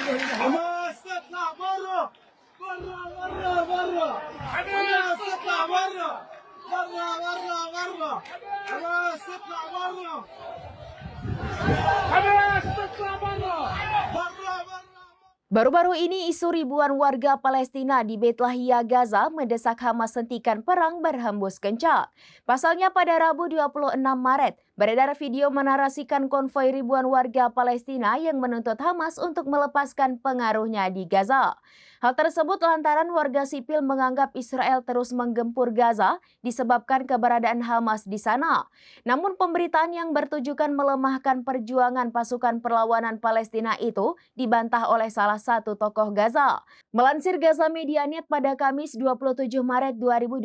حماس تطلع برا برا برا برا حماس تطلع برا برا برا برا حماس تطلع برا حماس تطلع برا برا برا. Baru-baru ini isu ribuan warga Palestina di Beit Lahia, Gaza mendesak Hamas hentikan perang berhembus kencang. Pasalnya pada Rabu 26 Maret, beredar video menarasikan konvoi ribuan warga Palestina yang menuntut Hamas untuk melepaskan pengaruhnya di Gaza. Hal tersebut lantaran warga sipil menganggap Israel terus menggempur Gaza disebabkan keberadaan Hamas di sana. Namun pemberitaan yang bertujukan melemahkan perjuangan pasukan perlawanan Palestina itu dibantah oleh salah satu tokoh Gaza. Melansir Gaza Medianet pada Kamis 27 Maret 2025,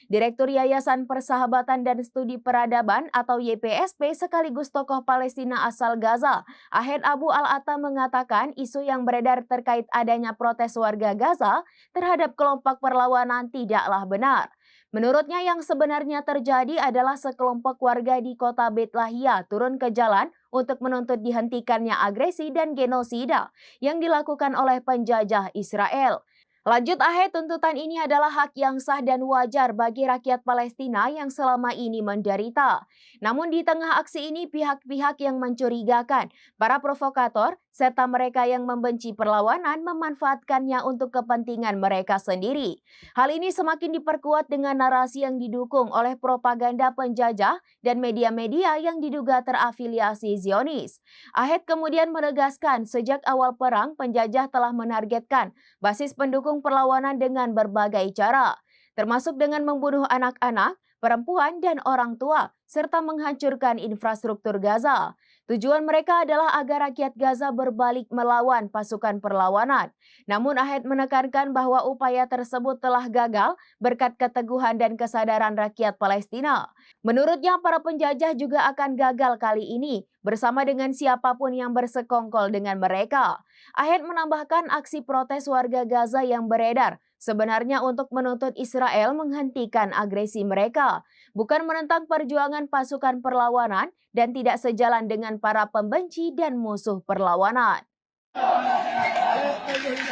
Direktur Yayasan Persahabatan dan Studi Peradaban atau YPSP sekaligus tokoh Palestina asal Gaza, Ahed Abu Al-Atta mengatakan isu yang beredar terkait adanya protes warga Gaza terhadap kelompok perlawanan tidaklah benar. Menurutnya yang sebenarnya terjadi adalah sekelompok warga di kota Beit Lahia turun ke jalan untuk menuntut dihentikannya agresi dan genosida yang dilakukan oleh penjajah Israel. Lanjut Ahed, tuntutan ini adalah hak yang sah dan wajar bagi rakyat Palestina yang selama ini menderita. Namun di tengah aksi ini pihak-pihak yang mencurigakan, para provokator, serta mereka yang membenci perlawanan memanfaatkannya untuk kepentingan mereka sendiri. Hal ini semakin diperkuat dengan narasi yang didukung oleh propaganda penjajah dan media-media yang diduga terafiliasi Zionis. Ahed kemudian menegaskan sejak awal perang penjajah telah menargetkan basis pendukung perlawanan dengan berbagai cara, termasuk dengan membunuh anak-anak, perempuan, dan orang tua, serta menghancurkan infrastruktur Gaza. Tujuan mereka adalah agar rakyat Gaza berbalik melawan pasukan perlawanan. Namun Ahed menekankan bahwa upaya tersebut telah gagal berkat keteguhan dan kesadaran rakyat Palestina. Menurutnya para penjajah juga akan gagal kali ini bersama dengan siapapun yang bersekongkol dengan mereka. Ahed menambahkan aksi protes warga Gaza yang beredar sebenarnya untuk menuntut Israel menghentikan agresi mereka, bukan menentang perjuangan pasukan perlawanan dan tidak sejalan dengan para pembenci dan musuh perlawanan.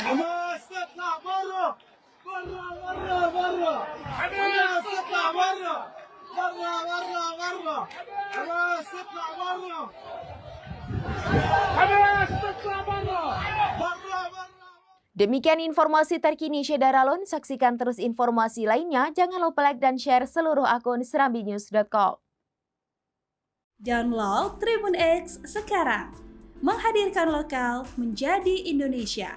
حماس تطلع برا برا برا برا حماس تطلع برا برا برا برا حماس تطلع برا حماس تطلع برا برا برا. Demikian informasi terkini Syedaralun. Saksikan terus informasi lainnya. Jangan lupa like dan share seluruh akun serambinews.com. Download Tribun X sekarang, menghadirkan lokal menjadi Indonesia.